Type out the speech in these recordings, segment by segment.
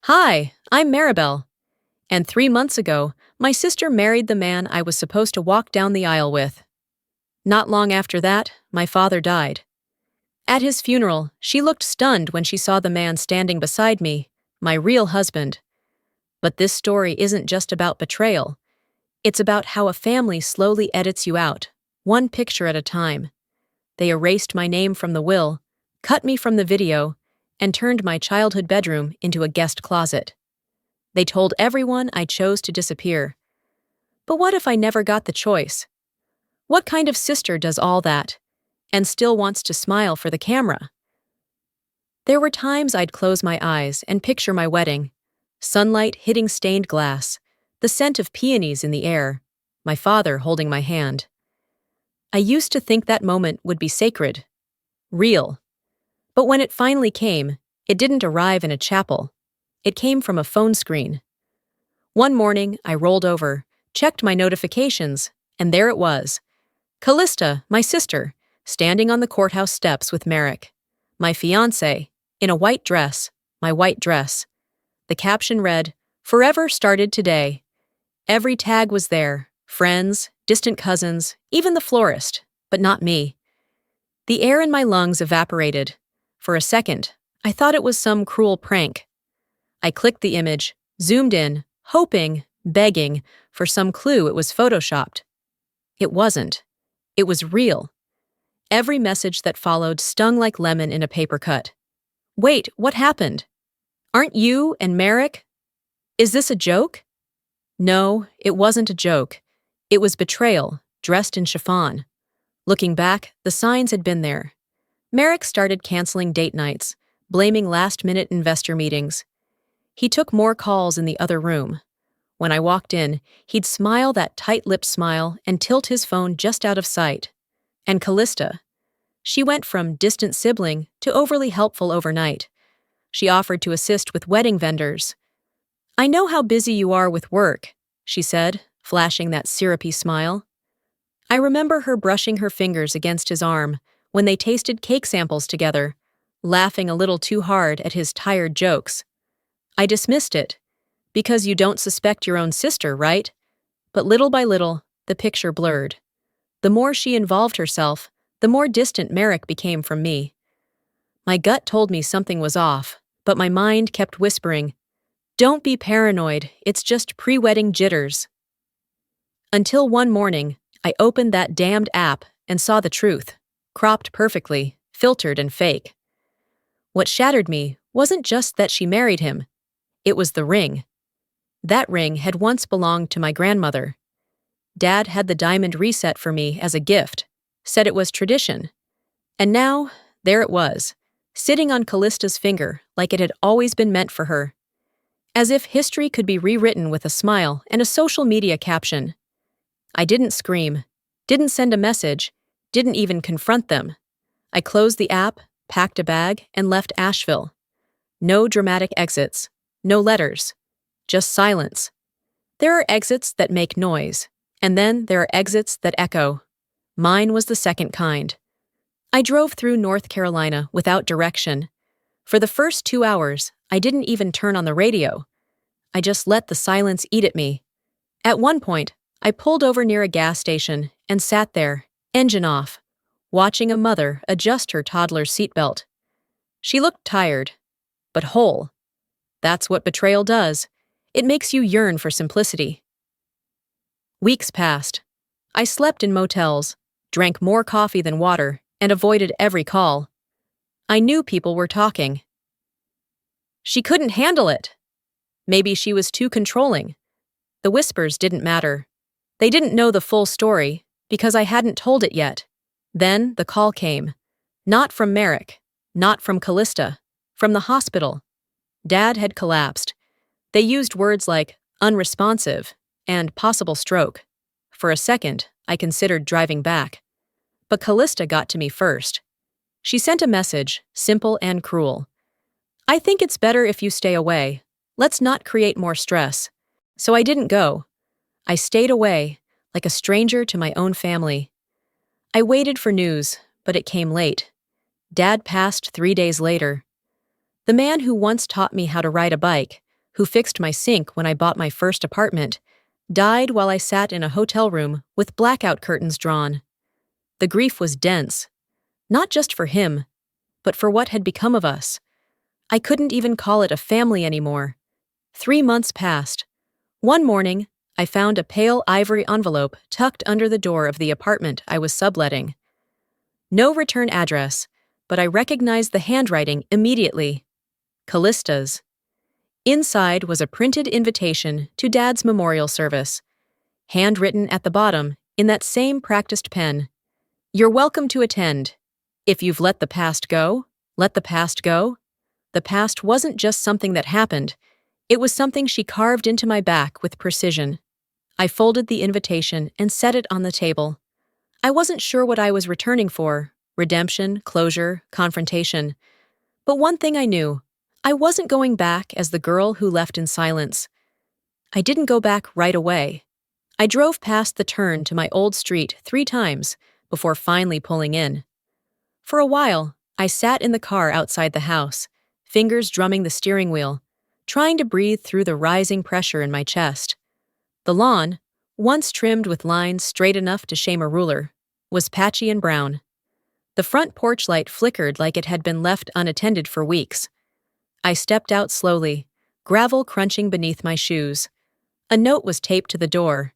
Hi, I'm Maribel, and 3 months ago, my sister married the man I was supposed to walk down the aisle with. Not long after that, my father died. At his funeral, she looked stunned when she saw the man standing beside me, my real husband. But this story isn't just about betrayal. It's about how a family slowly edits you out, one picture at a time. They erased my name from the will, cut me from the video, and turned my childhood bedroom into a guest closet. They told everyone I chose to disappear. But what if I never got the choice? What kind of sister does all that, and still wants to smile for the camera? There were times I'd close my eyes and picture my wedding, sunlight hitting stained glass, the scent of peonies in the air, my father holding my hand. I used to think that moment would be sacred, real. But when it finally came, it didn't arrive in a chapel. It came from a phone screen. One morning, I rolled over, checked my notifications, and there it was. Callista, my sister, standing on the courthouse steps with Merrick. My fiancé, in a white dress, my white dress. The caption read, "Forever started today." Every tag was there, friends, distant cousins, even the florist, but not me. The air in my lungs evaporated. For a second, I thought it was some cruel prank. I clicked the image, zoomed in, hoping, begging, for some clue it was photoshopped. It wasn't. It was real. Every message that followed stung like lemon in a paper cut. Wait, what happened? Aren't you and Merrick? Is this a joke? No, it wasn't a joke. It was betrayal, dressed in chiffon. Looking back, the signs had been there. Merrick started canceling date nights, blaming last-minute investor meetings. He took more calls in the other room. When I walked in, he'd smile that tight-lipped smile and tilt his phone just out of sight. And Callista. She went from distant sibling to overly helpful overnight. She offered to assist with wedding vendors. "I know how busy you are with work," she said, flashing that syrupy smile. I remember her brushing her fingers against his arm when they tasted cake samples together, laughing a little too hard at his tired jokes. I dismissed it. Because you don't suspect your own sister, right? But little by little, the picture blurred. The more she involved herself, the more distant Merrick became from me. My gut told me something was off, but my mind kept whispering, "Don't be paranoid, it's just pre-wedding jitters." Until one morning, I opened that damned app and saw the truth, cropped perfectly, filtered and fake. What shattered me wasn't just that she married him. It was the ring. That ring had once belonged to my grandmother. Dad had the diamond reset for me as a gift, said it was tradition. And now, there it was, sitting on Callista's finger like it had always been meant for her. As if history could be rewritten with a smile and a social media caption. I didn't scream, didn't send a message, didn't even confront them. I closed the app, packed a bag, and left Asheville. No dramatic exits, no letters, just silence. There are exits that make noise, and then there are exits that echo. Mine was the second kind. I drove through North Carolina without direction. For the first 2 hours, I didn't even turn on the radio. I just let the silence eat at me. At one point, I pulled over near a gas station and sat there, engine off, watching a mother adjust her toddler's seatbelt. She looked tired, but whole. That's what betrayal does. It makes you yearn for simplicity. Weeks passed. I slept in motels, drank more coffee than water, and avoided every call. I knew people were talking. She couldn't handle it. Maybe she was too controlling. The whispers didn't matter. They didn't know the full story, because I hadn't told it yet. Then the call came. Not from Merrick, not from Callista, from the hospital. Dad had collapsed. They used words like unresponsive and possible stroke. For a second, I considered driving back. But Callista got to me first. She sent a message, simple and cruel. "I think it's better if you stay away. Let's not create more stress." So I didn't go. I stayed away, like a stranger to my own family. I waited for news, but it came late. Dad passed 3 days later. The man who once taught me how to ride a bike, who fixed my sink when I bought my first apartment, died while I sat in a hotel room with blackout curtains drawn. The grief was dense, not just for him, but for what had become of us. I couldn't even call it a family anymore. 3 months passed. One morning, I found a pale ivory envelope tucked under the door of the apartment I was subletting. No return address, but I recognized the handwriting immediately. Callista's. Inside was a printed invitation to Dad's memorial service, handwritten at the bottom in that same practiced pen. "You're welcome to attend. If you've let the past go, let the past go." The past wasn't just something that happened, it was something she carved into my back with precision. I folded the invitation and set it on the table. I wasn't sure what I was returning for: redemption, closure, confrontation. But one thing I knew: I wasn't going back as the girl who left in silence. I didn't go back right away. I drove past the turn to my old street 3 times before finally pulling in. For a while, I sat in the car outside the house, fingers drumming the steering wheel, trying to breathe through the rising pressure in my chest. The lawn, once trimmed with lines straight enough to shame a ruler, was patchy and brown. The front porch light flickered like it had been left unattended for weeks. I stepped out slowly, gravel crunching beneath my shoes. A note was taped to the door.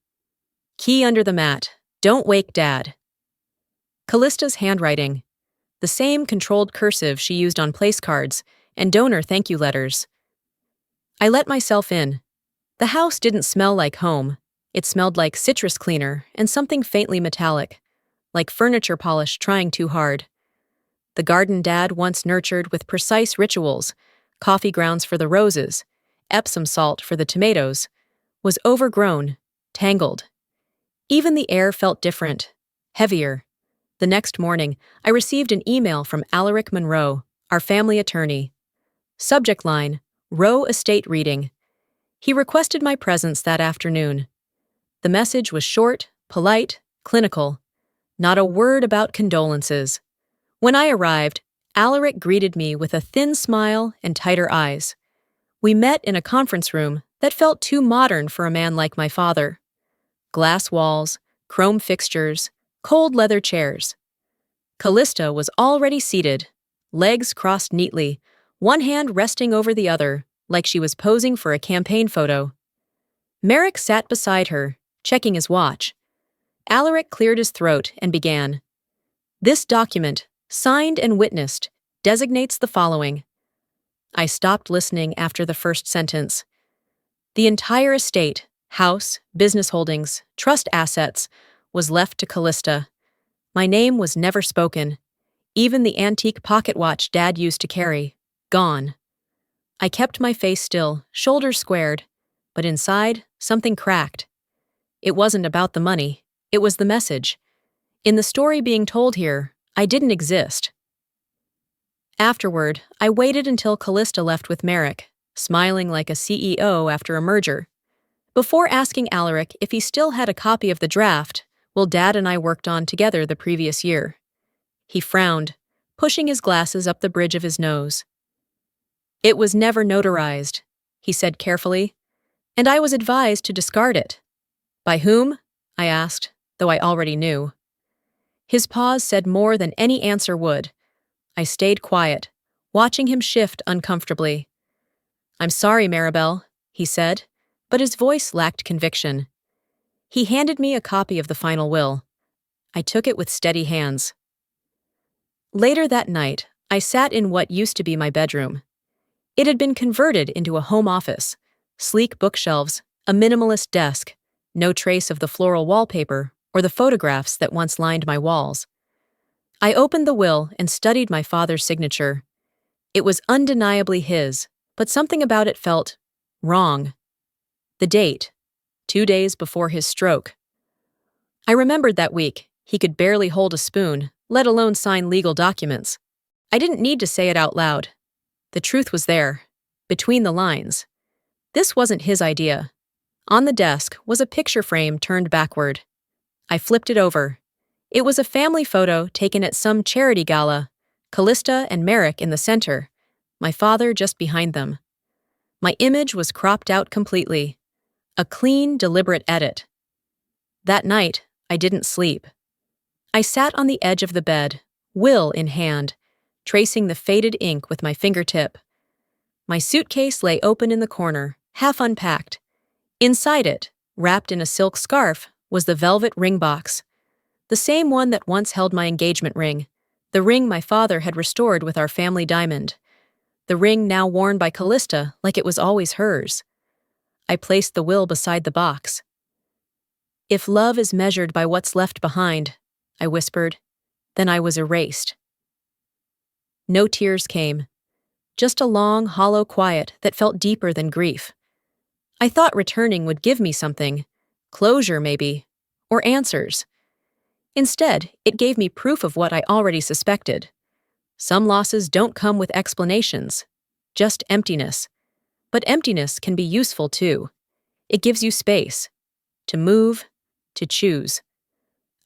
"Key under the mat. Don't wake Dad." Callista's handwriting. The same controlled cursive she used on place cards and donor thank you letters. I let myself in. The house didn't smell like home. It smelled like citrus cleaner and something faintly metallic, like furniture polish trying too hard. The garden Dad once nurtured with precise rituals, coffee grounds for the roses, Epsom salt for the tomatoes, was overgrown, tangled. Even the air felt different, heavier. The next morning, I received an email from Alaric Monroe, our family attorney. Subject line: Rowe Estate Reading. He requested my presence that afternoon. The message was short, polite, clinical. Not a word about condolences. When I arrived, Alaric greeted me with a thin smile and tighter eyes. We met in a conference room that felt too modern for a man like my father. Glass walls, chrome fixtures, cold leather chairs. Callista was already seated, legs crossed neatly, one hand resting over the other, like she was posing for a campaign photo. Merrick sat beside her, checking his watch. Alaric cleared his throat and began. "This document, signed and witnessed, designates the following." I stopped listening after the first sentence. The entire estate, house, business holdings, trust assets, was left to Callista. My name was never spoken. Even the antique pocket watch Dad used to carry, gone. I kept my face still, shoulders squared, but inside, something cracked. It wasn't about the money, it was the message. In the story being told here, I didn't exist. Afterward, I waited until Callista left with Merrick, smiling like a CEO after a merger. Before asking Alaric if he still had a copy of the draft Dad and I worked on together the previous year. He frowned, pushing his glasses up the bridge of his nose. "It was never notarized," he said carefully, "and I was advised to discard it." "By whom?" I asked, though I already knew. His pause said more than any answer would. I stayed quiet, watching him shift uncomfortably. "I'm sorry, Maribel," he said, but his voice lacked conviction. He handed me a copy of the final will. I took it with steady hands. Later that night, I sat in what used to be my bedroom. It had been converted into a home office, sleek bookshelves, a minimalist desk, no trace of the floral wallpaper or the photographs that once lined my walls. I opened the will and studied my father's signature. It was undeniably his, but something about it felt wrong. The date, 2 days before his stroke. I remembered that week. He could barely hold a spoon, let alone sign legal documents. I didn't need to say it out loud. The truth was there, between the lines. This wasn't his idea. On the desk was a picture frame turned backward. I flipped it over. It was a family photo taken at some charity gala, Callista and Merrick in the center, my father just behind them. My image was cropped out completely. A clean, deliberate edit. That night, I didn't sleep. I sat on the edge of the bed, will in hand, tracing the faded ink with my fingertip. My suitcase lay open in the corner, half unpacked. Inside it, wrapped in a silk scarf, was the velvet ring box. The same one that once held my engagement ring, the ring my father had restored with our family diamond. The ring now worn by Callista like it was always hers. I placed the will beside the box. "If love is measured by what's left behind," I whispered, "then I was erased." No tears came, just a long, hollow quiet that felt deeper than grief. I thought returning would give me something, closure maybe, or answers. Instead, it gave me proof of what I already suspected. Some losses don't come with explanations, just emptiness. But emptiness can be useful too. It gives you space to move, to choose.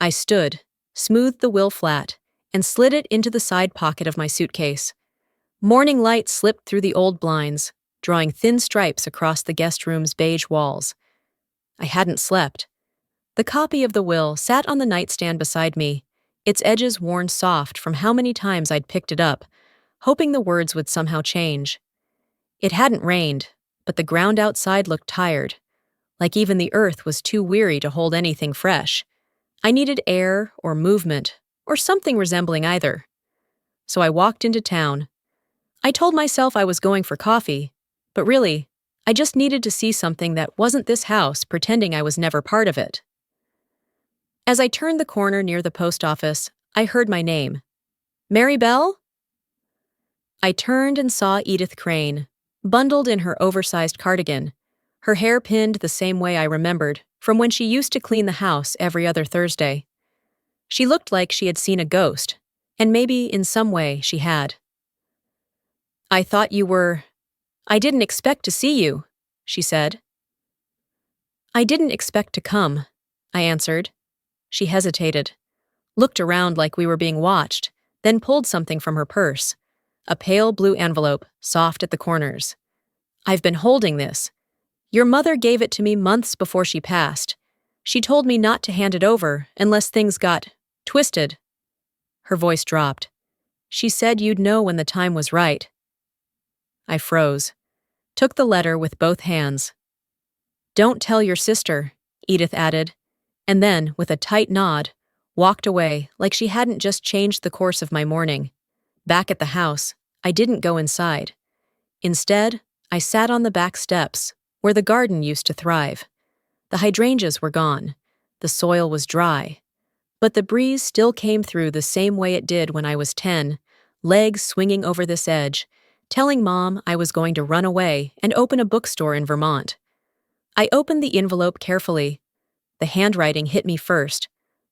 I stood, smoothed the will flat, and slid it into the side pocket of my suitcase. Morning light slipped through the old blinds, drawing thin stripes across the guest room's beige walls. I hadn't slept. The copy of the will sat on the nightstand beside me, its edges worn soft from how many times I'd picked it up, hoping the words would somehow change. It hadn't rained, but the ground outside looked tired, like even the earth was too weary to hold anything fresh. I needed air or movement, or something resembling either. So I walked into town. I told myself I was going for coffee, but really, I just needed to see something that wasn't this house pretending I was never part of it. As I turned the corner near the post office, I heard my name. "Mary Bell?" I turned and saw Edith Crane, bundled in her oversized cardigan, her hair pinned the same way I remembered from when she used to clean the house every other Thursday. She looked like she had seen a ghost, and maybe in some way she had. "I thought you were... I didn't expect to see you," she said. "I didn't expect to come," I answered. She hesitated, looked around like we were being watched, then pulled something from her purse, a pale blue envelope, soft at the corners. "I've been holding this. Your mother gave it to me months before she passed. She told me not to hand it over unless things got twisted." Her voice dropped. "She said you'd know when the time was right." I froze, took the letter with both hands. "Don't tell your sister," Edith added, and then, with a tight nod, walked away like she hadn't just changed the course of my morning. Back at the house, I didn't go inside. Instead, I sat on the back steps, where the garden used to thrive. The hydrangeas were gone. The soil was dry. But the breeze still came through the same way it did when I was 10, legs swinging over this edge, telling Mom I was going to run away and open a bookstore in Vermont. I opened the envelope carefully. The handwriting hit me first,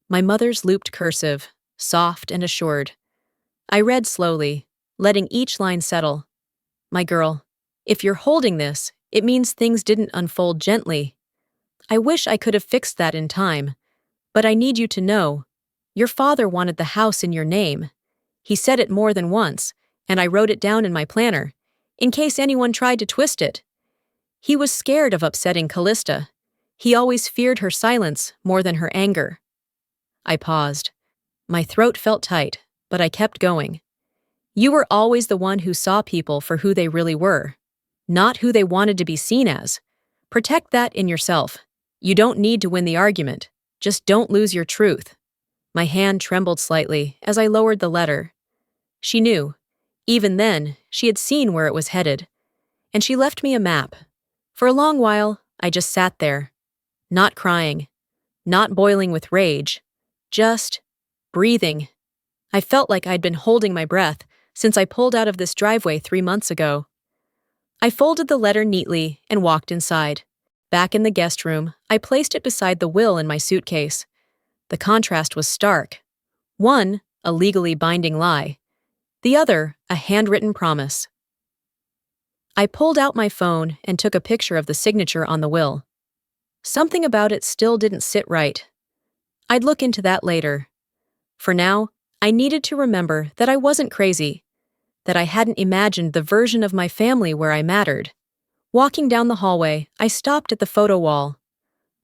my mother's looped cursive, soft and assured. I read slowly, letting each line settle. "My girl, if you're holding this, it means things didn't unfold gently. I wish I could have fixed that in time, but I need you to know, your father wanted the house in your name. He said it more than once, and I wrote it down in my planner, in case anyone tried to twist it. He was scared of upsetting Callista. He always feared her silence more than her anger." I paused. My throat felt tight, but I kept going. "You were always the one who saw people for who they really were, not who they wanted to be seen as. Protect that in yourself. You don't need to win the argument. Just don't lose your truth." My hand trembled slightly as I lowered the letter. She knew. Even then, she had seen where it was headed. And she left me a map. For a long while, I just sat there. Not crying. Not boiling with rage. Just breathing. I felt like I'd been holding my breath since I pulled out of this driveway 3 months ago. I folded the letter neatly and walked inside. Back in the guest room, I placed it beside the will in my suitcase. The contrast was stark. One, a legally binding lie. The other, a handwritten promise. I pulled out my phone and took a picture of the signature on the will. Something about it still didn't sit right. I'd look into that later. For now, I needed to remember that I wasn't crazy, that I hadn't imagined the version of my family where I mattered. Walking down the hallway, I stopped at the photo wall.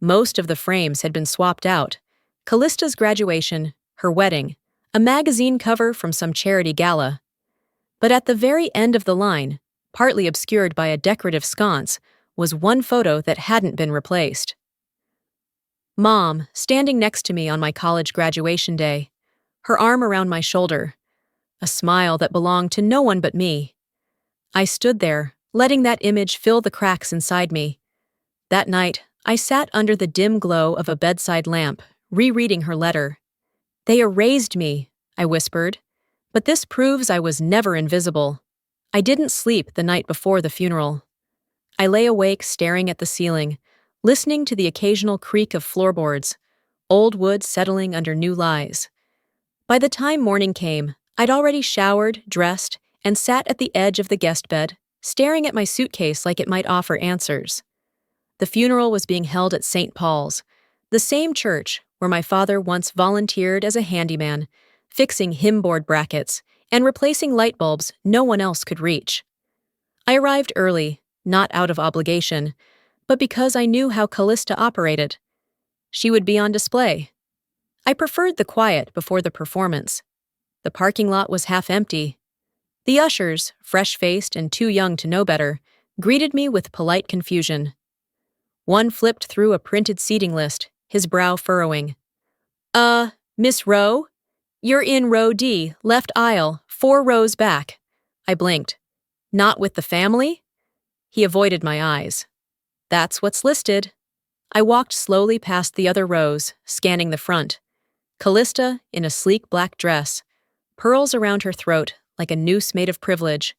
Most of the frames had been swapped out. Callista's graduation, her wedding, a magazine cover from some charity gala. But at the very end of the line, partly obscured by a decorative sconce, was one photo that hadn't been replaced. Mom, standing next to me on my college graduation day, her arm around my shoulder, a smile that belonged to no one but me. I stood there, letting that image fill the cracks inside me. That night, I sat under the dim glow of a bedside lamp, rereading her letter. "They erased me," I whispered, "but this proves I was never invisible." I didn't sleep the night before the funeral. I lay awake staring at the ceiling, listening to the occasional creak of floorboards, old wood settling under new lies. By the time morning came, I'd already showered, dressed, and sat at the edge of the guest bed, staring at my suitcase like it might offer answers. The funeral was being held at St. Paul's, the same church where my father once volunteered as a handyman, fixing hymnboard brackets and replacing light bulbs no one else could reach. I arrived early, not out of obligation, but because I knew how Callista operated. She would be on display. I preferred the quiet before the performance. The parking lot was half empty. The ushers, fresh-faced and too young to know better, greeted me with polite confusion. One flipped through a printed seating list, his brow furrowing. Miss Rowe? You're in row D, left aisle, 4 rows back." I blinked. "Not with the family?" He avoided my eyes. "That's what's listed." I walked slowly past the other rows, scanning the front. Callista, in a sleek black dress, pearls around her throat like a noose made of privilege.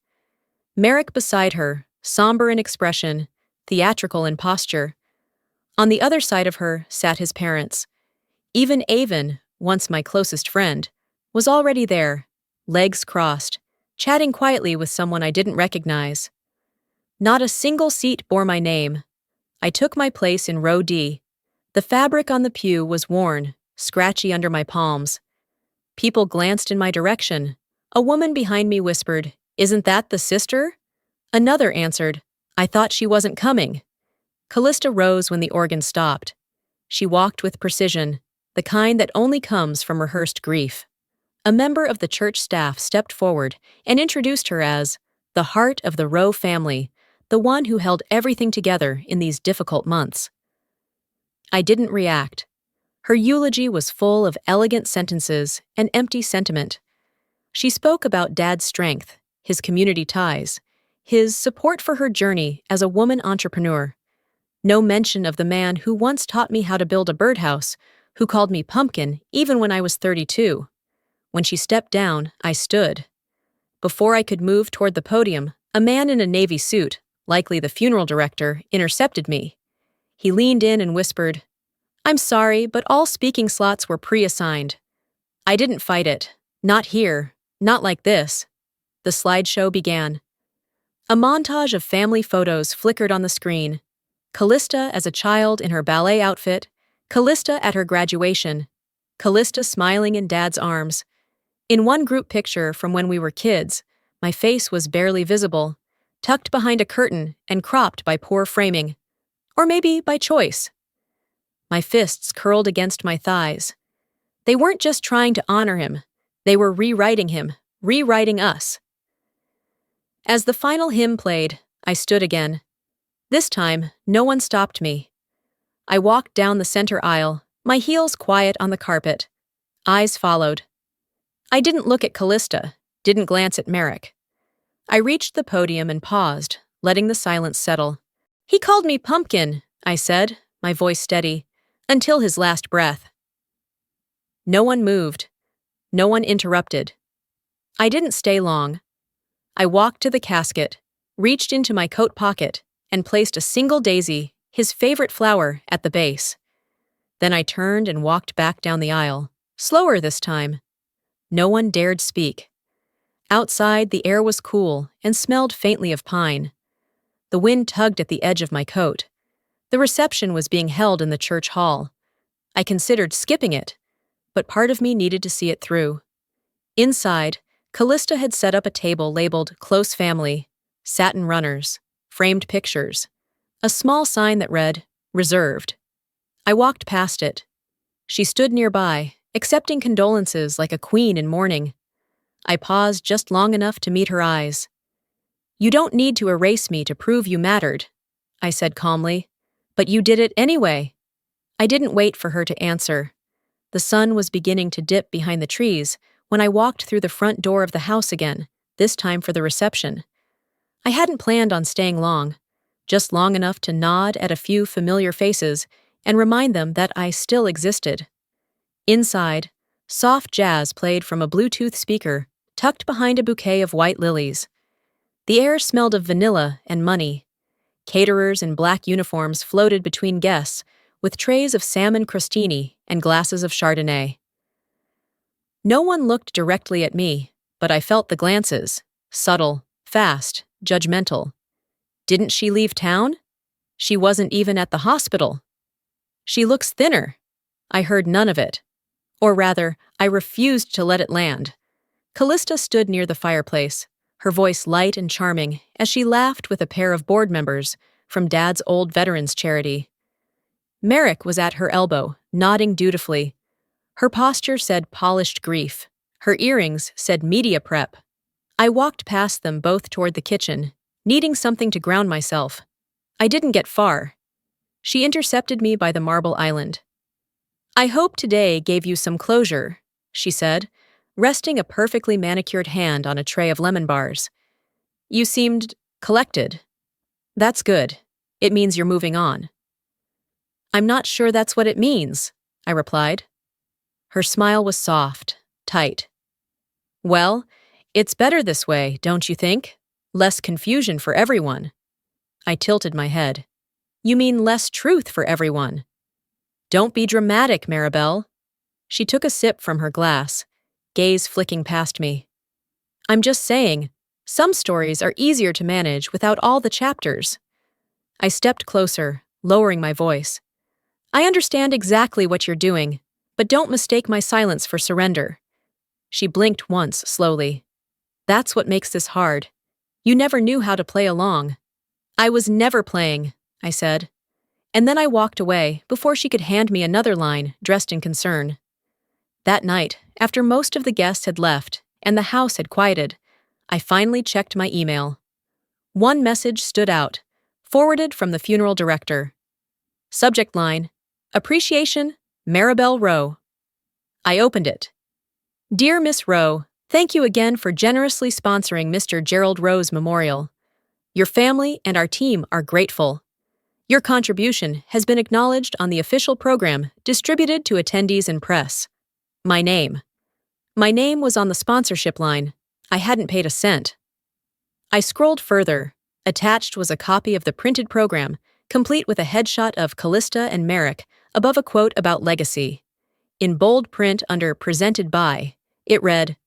Merrick beside her, somber in expression, theatrical in posture. On the other side of her sat his parents. Even Avon, once my closest friend, was already there, legs crossed, chatting quietly with someone I didn't recognize. Not a single seat bore my name. I took my place in row D. The fabric on the pew was worn, scratchy under my palms. People glanced in my direction. A woman behind me whispered, "Isn't that the sister?" Another answered, "I thought she wasn't coming." Callista rose when the organ stopped. She walked with precision, the kind that only comes from rehearsed grief. A member of the church staff stepped forward and introduced her as the heart of the Rowe family, the one who held everything together in these difficult months. I didn't react. Her eulogy was full of elegant sentences and empty sentiment. She spoke about Dad's strength, his community ties, his support for her journey as a woman entrepreneur. No mention of the man who once taught me how to build a birdhouse, who called me Pumpkin even when I was 32. When she stepped down, I stood. Before I could move toward the podium, a man in a navy suit, likely the funeral director, intercepted me. He leaned in and whispered, "I'm sorry, but all speaking slots were pre-assigned." I didn't fight it. Not here. Not like this. The slideshow began. A montage of family photos flickered on the screen. Callista as a child in her ballet outfit, Callista at her graduation, Callista smiling in Dad's arms. In one group picture from when we were kids, my face was barely visible, tucked behind a curtain and cropped by poor framing. Or maybe by choice. My fists curled against my thighs. They weren't just trying to honor him. They were rewriting him, rewriting us. As the final hymn played, I stood again. This time, no one stopped me. I walked down the center aisle, my heels quiet on the carpet. Eyes followed. I didn't look at Callista, didn't glance at Merrick. I reached the podium and paused, letting the silence settle. "He called me Pumpkin," I said, my voice steady, until his last breath. No one moved. No one interrupted. I didn't stay long. I walked to the casket, reached into my coat pocket, and placed a single daisy, his favorite flower, at the base. Then I turned and walked back down the aisle, slower this time. No one dared speak. Outside, the air was cool and smelled faintly of pine. The wind tugged at the edge of my coat. The reception was being held in the church hall. I considered skipping it, but part of me needed to see it through. Inside, Callista had set up a table labeled Close Family, satin runners. framed pictures, a small sign that read, "Reserved." I walked past it. She stood nearby, accepting condolences like a queen in mourning. I paused just long enough to meet her eyes. "You don't need to erase me to prove you mattered," I said calmly. "But you did it anyway." I didn't wait for her to answer. The sun was beginning to dip behind the trees when I walked through the front door of the house again, this time for the reception. I hadn't planned on staying long, just long enough to nod at a few familiar faces and remind them that I still existed. Inside, soft jazz played from a Bluetooth speaker tucked behind a bouquet of white lilies. The air smelled of vanilla and money. Caterers in black uniforms floated between guests with trays of salmon crostini and glasses of Chardonnay. No one looked directly at me, but I felt the glances, subtle, fast, judgmental. Didn't she leave town? She wasn't even at the hospital. She looks thinner. I heard none of it. Or rather, I refused to let it land. Callista stood near the fireplace, her voice light and charming as she laughed with a pair of board members from Dad's old veterans charity. Merrick was at her elbow, nodding dutifully. Her posture said polished grief. Her earrings said media prep. I walked past them both toward the kitchen, needing something to ground myself. I didn't get far. She intercepted me by the marble island. "I hope today gave you some closure," she said, resting a perfectly manicured hand on a tray of lemon bars. "You seemed collected." "That's good. It means you're moving on." "I'm not sure that's what it means," I replied. Her smile was soft, tight. "Well, it's better this way, don't you think? Less confusion for everyone." I tilted my head. "You mean less truth for everyone?" "Don't be dramatic, Maribel." She took a sip from her glass, gaze flicking past me. "I'm just saying, some stories are easier to manage without all the chapters." I stepped closer, lowering my voice. "I understand exactly what you're doing, but don't mistake my silence for surrender." She blinked once, slowly. "That's what makes this hard. You never knew how to play along." "I was never playing," I said. And then I walked away before she could hand me another line, dressed in concern. That night, after most of the guests had left and the house had quieted, I finally checked my email. One message stood out, forwarded from the funeral director. Subject line, "Appreciation, Maribel Rowe." I opened it. "Dear Miss Rowe, thank you again for generously sponsoring Mr. Gerald Rowe's memorial. Your family and our team are grateful. Your contribution has been acknowledged on the official program distributed to attendees and press." My name. My name was on the sponsorship line. I hadn't paid a cent. I scrolled further. Attached was a copy of the printed program, complete with a headshot of Callista and Merrick, above a quote about legacy. In bold print under Presented By, it read,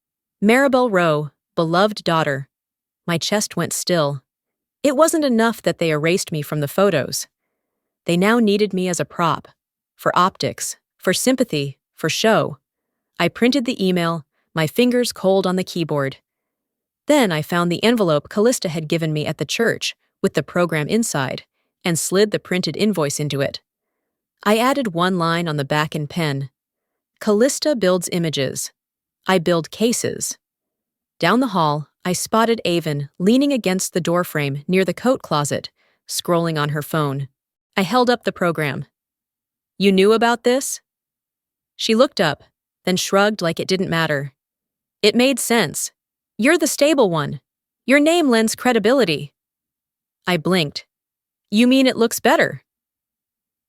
"Maribel Rowe, beloved daughter." My chest went still. It wasn't enough that they erased me from the photos. They now needed me as a prop, for optics, for sympathy, for show. I printed the email, my fingers cold on the keyboard. Then I found the envelope Callista had given me at the church, with the program inside, and slid the printed invoice into it. I added one line on the back in pen. "Callista builds images. I build cases." Down the hall, I spotted Avon leaning against the doorframe near the coat closet, scrolling on her phone. I held up the program. "You knew about this?" She looked up, then shrugged like it didn't matter. "It made sense. You're the stable one. Your name lends credibility." I blinked. "You mean it looks better?"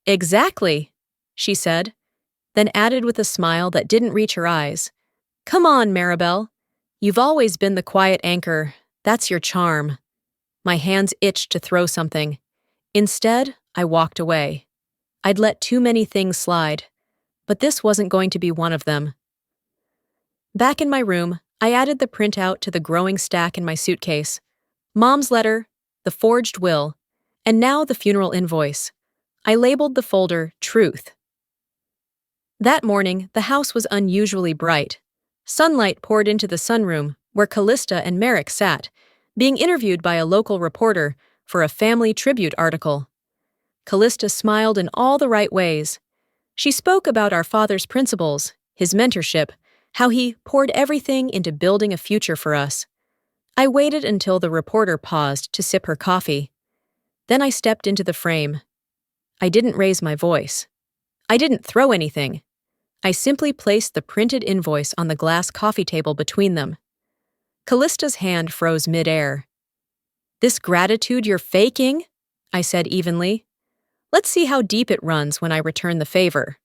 "Exactly," she said, then added with a smile that didn't reach her eyes. "Come on, Maribel. You've always been the quiet anchor. That's your charm." My hands itched to throw something. Instead, I walked away. I'd let too many things slide, but this wasn't going to be one of them. Back in my room, I added the printout to the growing stack in my suitcase. Mom's letter, the forged will, and now the funeral invoice. I labeled the folder Truth. That morning, the house was unusually bright. Sunlight poured into the sunroom, where Callista and Merrick sat, being interviewed by a local reporter for a family tribute article. Callista smiled in all the right ways. She spoke about our father's principles, his mentorship, how he poured everything into building a future for us. I waited until the reporter paused to sip her coffee. Then I stepped into the frame. I didn't raise my voice. I didn't throw anything. I simply placed the printed invoice on the glass coffee table between them. Callista's hand froze mid-air. "This gratitude you're faking?" I said evenly. "Let's see how deep it runs when I return the favor."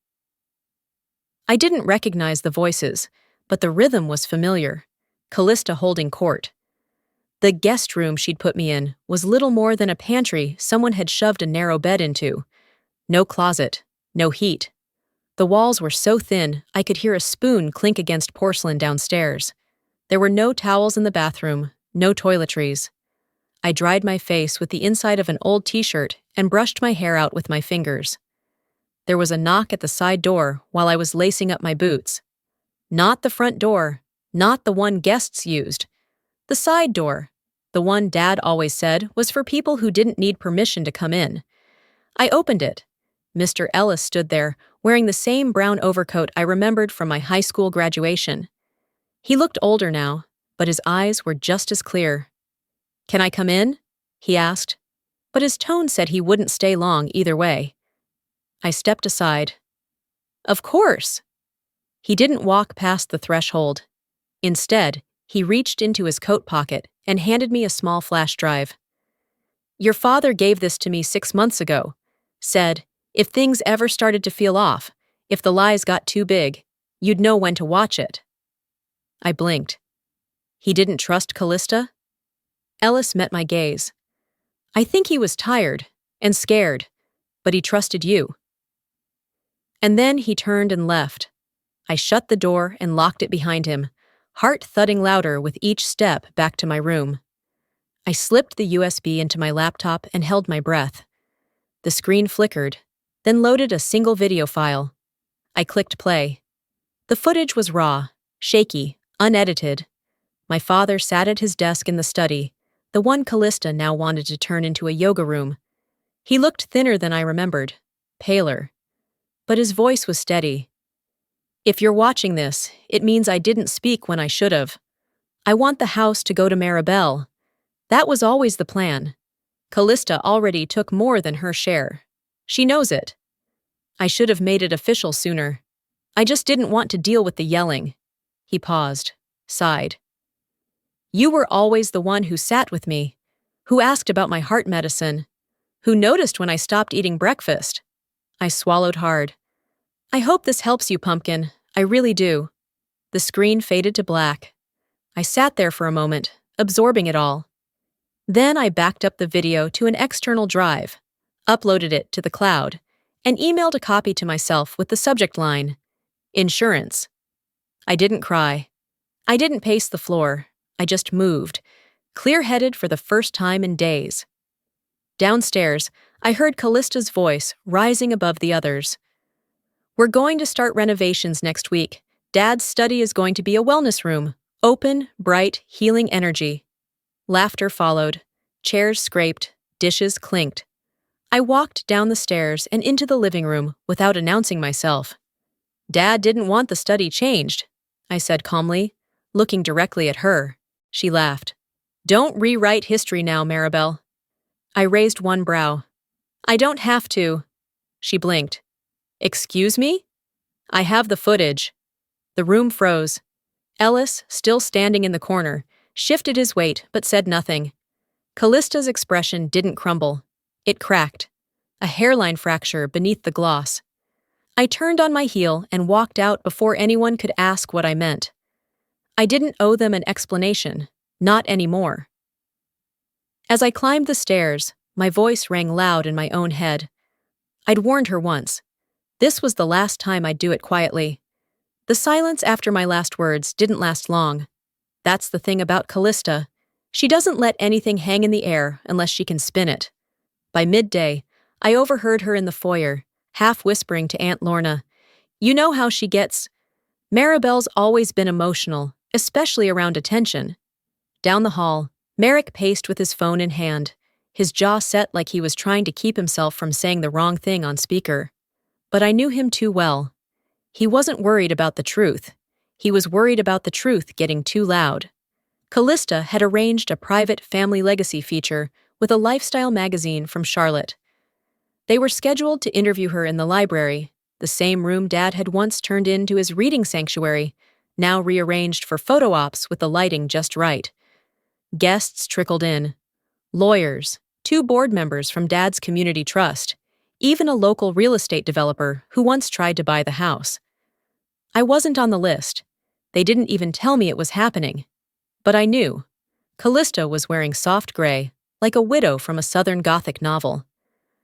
I didn't recognize the voices, but the rhythm was familiar. Callista holding court. The guest room she'd put me in was little more than a pantry someone had shoved a narrow bed into. No closet, no heat. The walls were so thin I could hear a spoon clink against porcelain downstairs. There were no towels in the bathroom, no toiletries. I dried my face with the inside of an old t-shirt and brushed my hair out with my fingers. There was a knock at the side door while I was lacing up my boots. Not the front door, not the one guests used. The side door, the one Dad always said was for people who didn't need permission to come in. I opened it. Mr. Ellis stood there, wearing the same brown overcoat I remembered from my high school graduation. He looked older now, but his eyes were just as clear. "Can I come in?" he asked, but his tone said he wouldn't stay long either way. I stepped aside. "Of course." He didn't walk past the threshold. Instead, he reached into his coat pocket and handed me a small flash drive. "Your father gave this to me 6 months ago. Said, if things ever started to feel off, if the lies got too big, you'd know when to watch it." I blinked. He didn't trust Callista? Ellis met my gaze. "I think he was tired and scared, but he trusted you." And then he turned and left. I shut the door and locked it behind him, heart thudding louder with each step back to my room. I slipped the USB into my laptop and held my breath. The screen flickered, then loaded a single video file. I clicked play. The footage was raw, shaky, unedited. My father sat at his desk in the study, the one Callista now wanted to turn into a yoga room. He looked thinner than I remembered, paler. But his voice was steady. "If you're watching this, it means I didn't speak when I should have. I want the house to go to Maribel. That was always the plan. Callista already took more than her share. She knows it. I should have made it official sooner. I just didn't want to deal with the yelling." He paused, sighed. "You were always the one who sat with me, who asked about my heart medicine, who noticed when I stopped eating breakfast." I swallowed hard. "I hope this helps you, Pumpkin. I really do." The screen faded to black. I sat there for a moment, absorbing it all. Then I backed up the video to an external drive, uploaded it to the cloud, and emailed a copy to myself with the subject line, "Insurance." I didn't cry. I didn't pace the floor. I just moved, clear-headed for the first time in days. Downstairs, I heard Callista's voice rising above the others. "We're going to start renovations next week. Dad's study is going to be a wellness room. Open, bright, healing energy." Laughter followed. Chairs scraped. Dishes clinked. I walked down the stairs and into the living room without announcing myself. "Dad didn't want the study changed," I said calmly, looking directly at her. She laughed. "Don't rewrite history now, Maribel." I raised one brow. "I don't have to." She blinked. "Excuse me?" "I have the footage." The room froze. Ellis, still standing in the corner, shifted his weight but said nothing. Callista's expression didn't crumble. It cracked. A hairline fracture beneath the gloss. I turned on my heel and walked out before anyone could ask what I meant. I didn't owe them an explanation. Not anymore. As I climbed the stairs, my voice rang loud in my own head. I'd warned her once. This was the last time I'd do it quietly. The silence after my last words didn't last long. That's the thing about Callista. She doesn't let anything hang in the air unless she can spin it. By midday, I overheard her in the foyer, half whispering to Aunt Lorna, "You know how she gets. Maribel's always been emotional, especially around attention." Down the hall, Merrick paced with his phone in hand, his jaw set like he was trying to keep himself from saying the wrong thing on speaker. But I knew him too well. He wasn't worried about the truth. He was worried about the truth getting too loud. Callista had arranged a private family legacy feature with a lifestyle magazine from Charlotte. They were scheduled to interview her in the library, the same room Dad had once turned into his reading sanctuary, now rearranged for photo ops with the lighting just right. Guests trickled in. Lawyers, 2 board members from Dad's community trust, even a local real estate developer who once tried to buy the house. I wasn't on the list. They didn't even tell me it was happening. But I knew. Callista was wearing soft gray, like a widow from a Southern Gothic novel.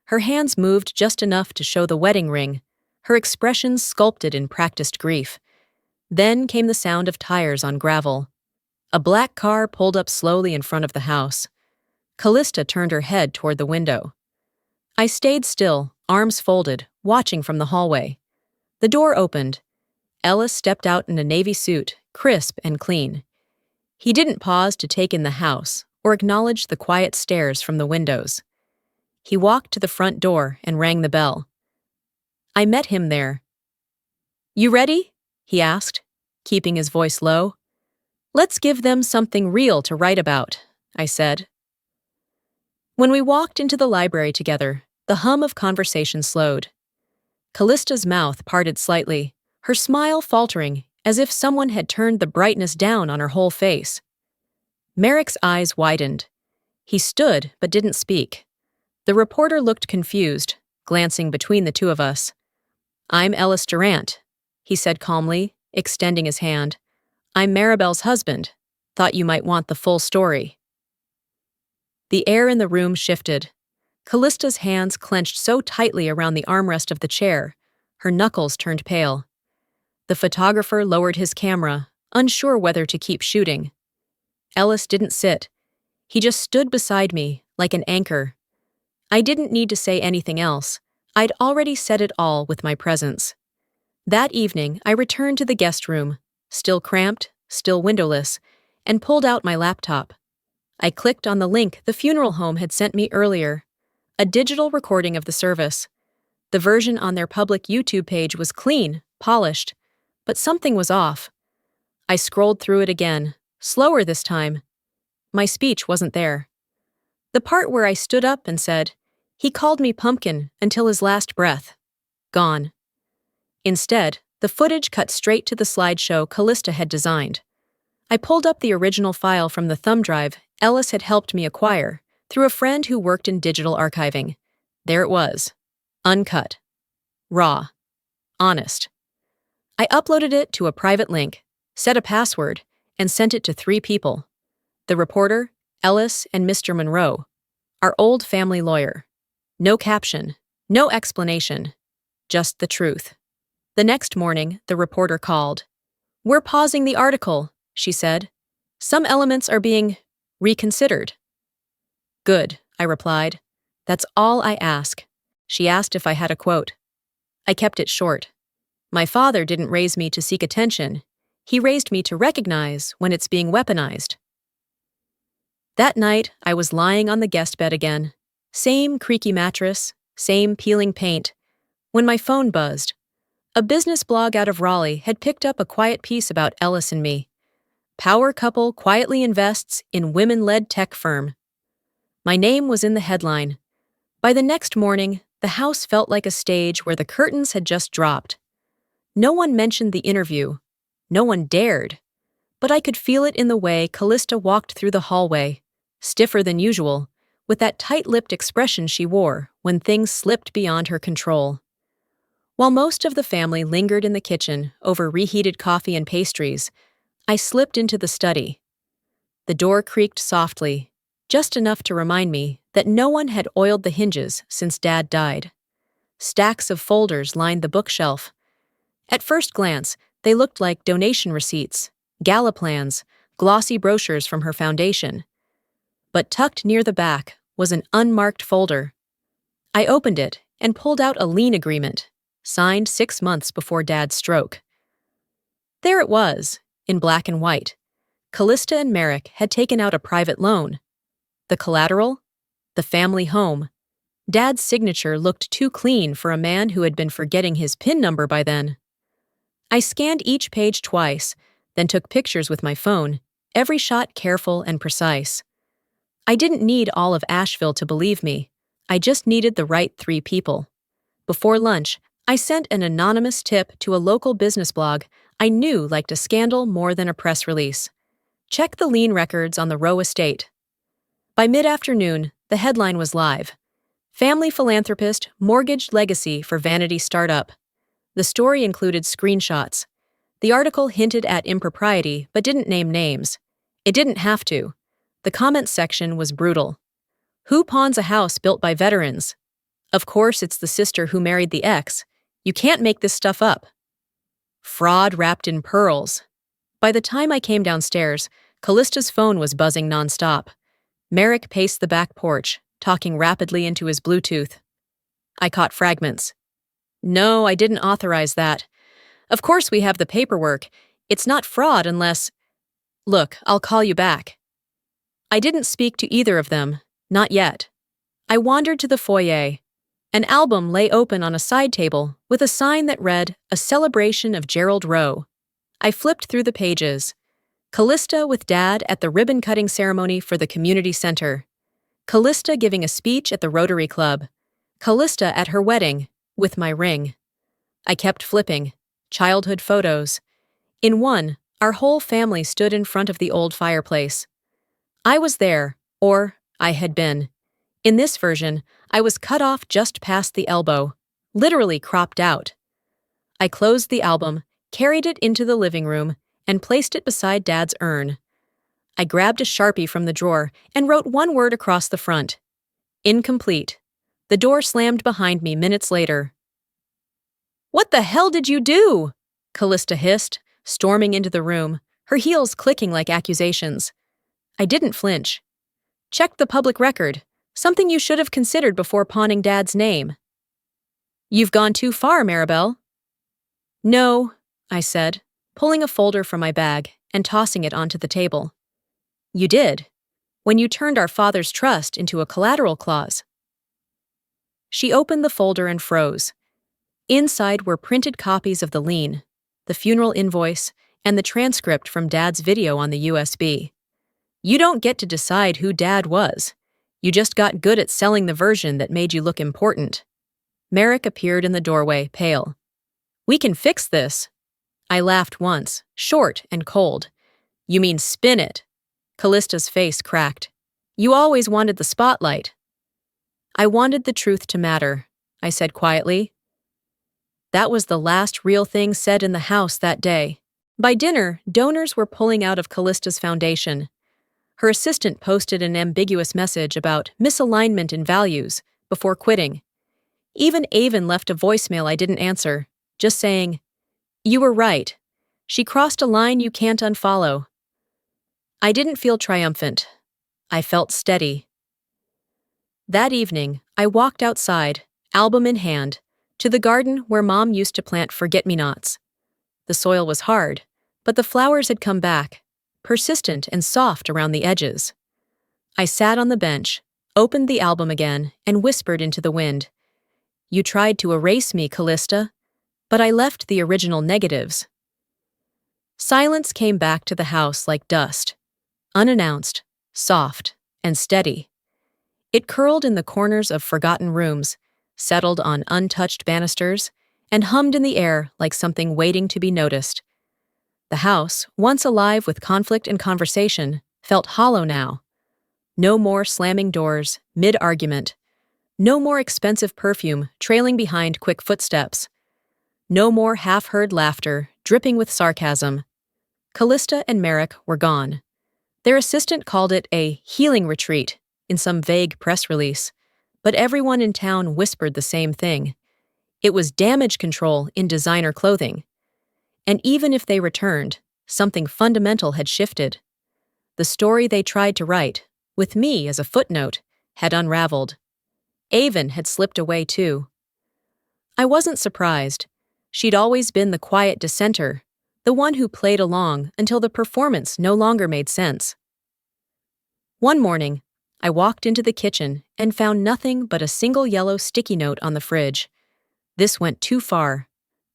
Her hands moved just enough to show the wedding ring, her expressions sculpted in practiced grief. Then came the sound of tires on gravel. A black car pulled up slowly in front of the house. Callista turned her head toward the window. I stayed still, arms folded, watching from the hallway. The door opened. Ellis stepped out in a navy suit, crisp and clean. He didn't pause to take in the house or acknowledge the quiet stares from the windows. He walked to the front door and rang the bell. I met him there. "You ready?" he asked, keeping his voice low. "Let's give them something real to write about," I said. When we walked into the library together, the hum of conversation slowed. Callista's mouth parted slightly, her smile faltering as if someone had turned the brightness down on her whole face. Merrick's eyes widened. He stood but didn't speak. The reporter looked confused, glancing between the two of us. "I'm Ellis Durant," he said calmly, extending his hand. "I'm Maribel's husband. Thought you might want the full story." The air in the room shifted. Callista's hands clenched so tightly around the armrest of the chair, her knuckles turned pale. The photographer lowered his camera, unsure whether to keep shooting. Ellis didn't sit. He just stood beside me, like an anchor. I didn't need to say anything else. I'd already said it all with my presence. That evening, I returned to the guest room, still cramped, still windowless, and pulled out my laptop. I clicked on the link the funeral home had sent me earlier, a digital recording of the service. The version on their public YouTube page was clean, polished, but something was off. I scrolled through it again, slower this time. My speech wasn't there. The part where I stood up and said, "He called me pumpkin until his last breath." Gone. Instead, the footage cut straight to the slideshow Callista had designed. I pulled up the original file from the thumb drive Ellis had helped me acquire through a friend who worked in digital archiving. There it was. Uncut. Raw. Honest. I uploaded it to a private link, set a password, and sent it to 3 people. The reporter, Ellis, and Mr. Monroe, our old family lawyer. No caption, no explanation, just the truth. The next morning, the reporter called. "We're pausing the article," she said. "Some elements are being reconsidered." "Good," I replied. "That's all I ask." She asked if I had a quote. I kept it short. My father didn't raise me to seek attention. He raised me to recognize when it's being weaponized. That night, I was lying on the guest bed again. Same creaky mattress, same peeling paint, when my phone buzzed. A business blog out of Raleigh had picked up a quiet piece about Ellis and me. Power couple quietly invests in women-led tech firm. My name was in the headline. By the next morning, the house felt like a stage where the curtains had just dropped. No one mentioned the interview. No one dared. But I could feel it in the way Callista walked through the hallway, stiffer than usual, with that tight-lipped expression she wore when things slipped beyond her control. While most of the family lingered in the kitchen over reheated coffee and pastries, I slipped into the study. The door creaked softly, just enough to remind me that no one had oiled the hinges since Dad died. Stacks of folders lined the bookshelf. At first glance, they looked like donation receipts, gala plans, glossy brochures from her foundation. But tucked near the back was an unmarked folder. I opened it and pulled out a lien agreement, signed 6 months before Dad's stroke. There it was, in black and white. Callista and Merrick had taken out a private loan. The collateral? The family home. Dad's signature looked too clean for a man who had been forgetting his PIN number by then. I scanned each page twice, then took pictures with my phone, every shot careful and precise. I didn't need all of Asheville to believe me. I just needed the right 3 people. Before lunch, I sent an anonymous tip to a local business blog I knew liked a scandal more than a press release. Check the lien records on the Rowe estate. By mid-afternoon, the headline was live. Family philanthropist mortgaged legacy for vanity startup. The story included screenshots. The article hinted at impropriety but didn't name names. It didn't have to. The comments section was brutal. Who pawns a house built by veterans? Of course, it's the sister who married the ex. You can't make this stuff up. Fraud wrapped in pearls. By the time I came downstairs, Callista's phone was buzzing nonstop. Merrick paced the back porch, talking rapidly into his Bluetooth. I caught fragments. No, I didn't authorize that. Of course we have the paperwork. It's not fraud unless... Look, I'll call you back. I didn't speak to either of them, not yet. I wandered to the foyer. An album lay open on a side table with a sign that read, "A Celebration of Gerald Rowe." I flipped through the pages. Callista with Dad at the ribbon-cutting ceremony for the community center. Callista giving a speech at the Rotary Club. Callista at her wedding, with my ring. I kept flipping. Childhood photos. In one, our whole family stood in front of the old fireplace. I was there, or I had been. In this version, I was cut off just past the elbow, literally cropped out. I closed the album, carried it into the living room, and placed it beside Dad's urn. I grabbed a Sharpie from the drawer and wrote one word across the front. Incomplete. The door slammed behind me minutes later. "What the hell did you do?" Callista hissed, storming into the room, her heels clicking like accusations. I didn't flinch. "Check the public record, something you should have considered before pawning Dad's name." "You've gone too far, Maribel." "No," I said, pulling a folder from my bag and tossing it onto the table. "You did, when you turned our father's trust into a collateral clause." She opened the folder and froze. Inside were printed copies of the lien, the funeral invoice, and the transcript from Dad's video on the USB. You don't get to decide who Dad was. You just got good at selling the version that made you look important. Merrick appeared in the doorway, pale. "We can fix this." I laughed once, short and cold. "You mean spin it?" Callista's face cracked. "You always wanted the spotlight." "I wanted the truth to matter," I said quietly. That was the last real thing said in the house that day. By dinner, donors were pulling out of Callista's foundation. Her assistant posted an ambiguous message about misalignment in values before quitting. Even Avon left a voicemail I didn't answer, just saying, "You were right. She crossed a line you can't unfollow." I didn't feel triumphant. I felt steady. That evening, I walked outside, album in hand, to the garden where Mom used to plant forget-me-nots. The soil was hard, but the flowers had come back, persistent and soft around the edges. I sat on the bench, opened the album again, and whispered into the wind. "You tried to erase me, Callista, but I left the original negatives." Silence came back to the house like dust, unannounced, soft, and steady. It curled in the corners of forgotten rooms, settled on untouched banisters, and hummed in the air like something waiting to be noticed. The house, once alive with conflict and conversation, felt hollow now. No more slamming doors, mid-argument. No more expensive perfume trailing behind quick footsteps. No more half-heard laughter, dripping with sarcasm. Callista and Merrick were gone. Their assistant called it a healing retreat in some vague press release, but everyone in town whispered the same thing. It was damage control in designer clothing. And even if they returned, something fundamental had shifted. The story they tried to write, with me as a footnote, had unraveled. Avon had slipped away too. I wasn't surprised. She'd always been the quiet dissenter, the one who played along until the performance no longer made sense. One morning, I walked into the kitchen and found nothing but a single yellow sticky note on the fridge. This went too far.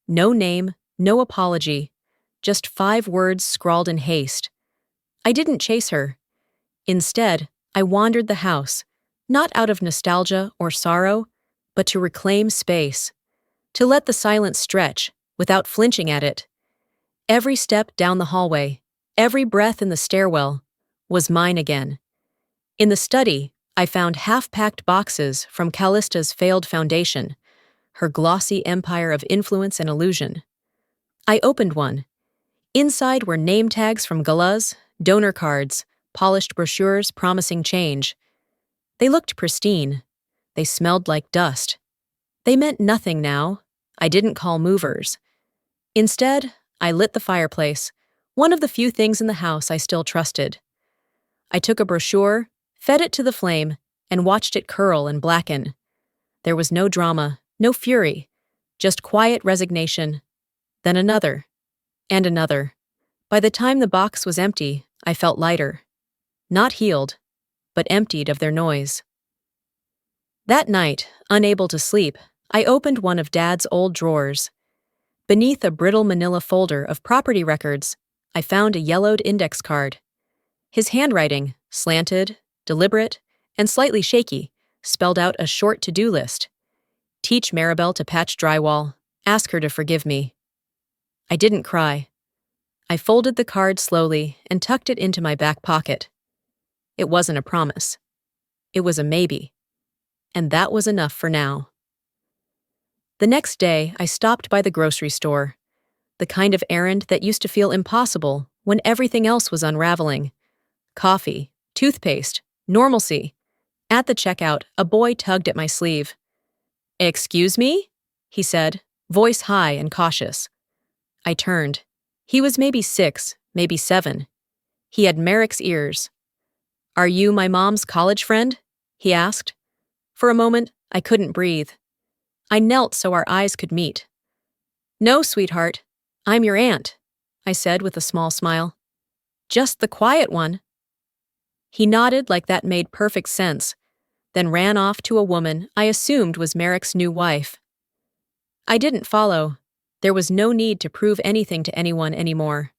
No name, no apology, just 5 words scrawled in haste. I didn't chase her. Instead, I wandered the house, not out of nostalgia or sorrow, but to reclaim space, to let the silence stretch without flinching at it. Every step down the hallway, every breath in the stairwell, was mine again. In the study, I found half-packed boxes from Callista's failed foundation, her glossy empire of influence and illusion. I opened one. Inside were name tags from galas, donor cards, polished brochures promising change. They looked pristine. They smelled like dust. They meant nothing now. I didn't call movers. Instead, I lit the fireplace, one of the few things in the house I still trusted. I took a brochure, fed it to the flame, and watched it curl and blacken. There was no drama, no fury, just quiet resignation. Then another, and another. By the time the box was empty, I felt lighter. Not healed, but emptied of their noise. That night, unable to sleep, I opened one of Dad's old drawers. Beneath a brittle manila folder of property records, I found a yellowed index card. His handwriting, slanted, deliberate, and slightly shaky, spelled out a short to-do list. Teach Maribel to patch drywall. Ask her to forgive me. I didn't cry. I folded the card slowly and tucked it into my back pocket. It wasn't a promise. It was a maybe. And that was enough for now. The next day, I stopped by the grocery store, the kind of errand that used to feel impossible when everything else was unraveling. Coffee, toothpaste, normalcy. At the checkout, a boy tugged at my sleeve. "Excuse me?" he said, voice high and cautious. I turned. He was maybe 6, maybe 7. He had Merrick's ears. "Are you my mom's college friend?" he asked. For a moment, I couldn't breathe. I knelt so our eyes could meet. "No, sweetheart. I'm your aunt," I said with a small smile. "Just the quiet one." He nodded like that made perfect sense, then ran off to a woman I assumed was Merrick's new wife. I didn't follow. There was no need to prove anything to anyone anymore.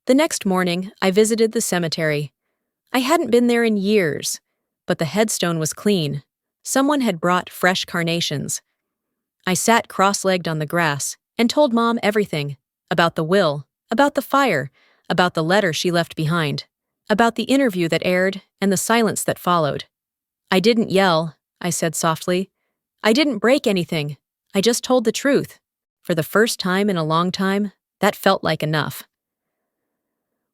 The next morning, I visited the cemetery. I hadn't been there in years, but the headstone was clean. Someone had brought fresh carnations. I sat cross-legged on the grass and told Mom everything, about the will, about the fire, about the letter she left behind, about the interview that aired and the silence that followed. "I didn't yell," I said softly. "I didn't break anything. I just told the truth. For the first time in a long time, that felt like enough."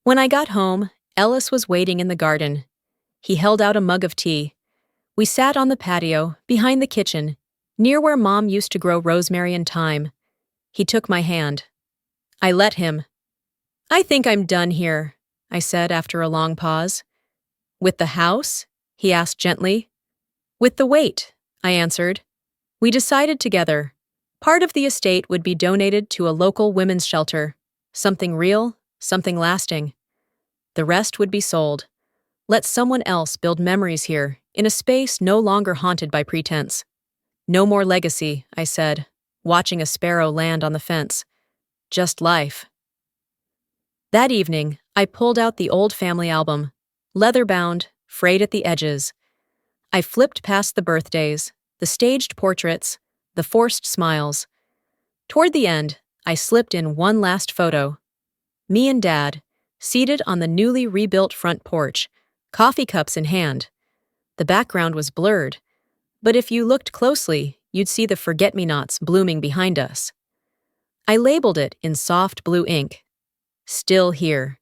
When I got home, Ellis was waiting in the garden. He held out a mug of tea. We sat on the patio, behind the kitchen, near where Mom used to grow rosemary and thyme. He took my hand. I let him. "I think I'm done here," I said after a long pause. "With the house?" he asked gently. "With the weight," I answered. We decided together. Part of the estate would be donated to a local women's shelter. Something real, something lasting. The rest would be sold. Let someone else build memories here, in a space no longer haunted by pretense. "No more legacy," I said, watching a sparrow land on the fence. "Just life." That evening, I pulled out the old family album, leather-bound, frayed at the edges. I flipped past the birthdays, the staged portraits, the forced smiles. Toward the end, I slipped in one last photo. Me and Dad, seated on the newly rebuilt front porch, coffee cups in hand. The background was blurred, but if you looked closely, you'd see the forget-me-nots blooming behind us. I labeled it in soft blue ink. "Still here."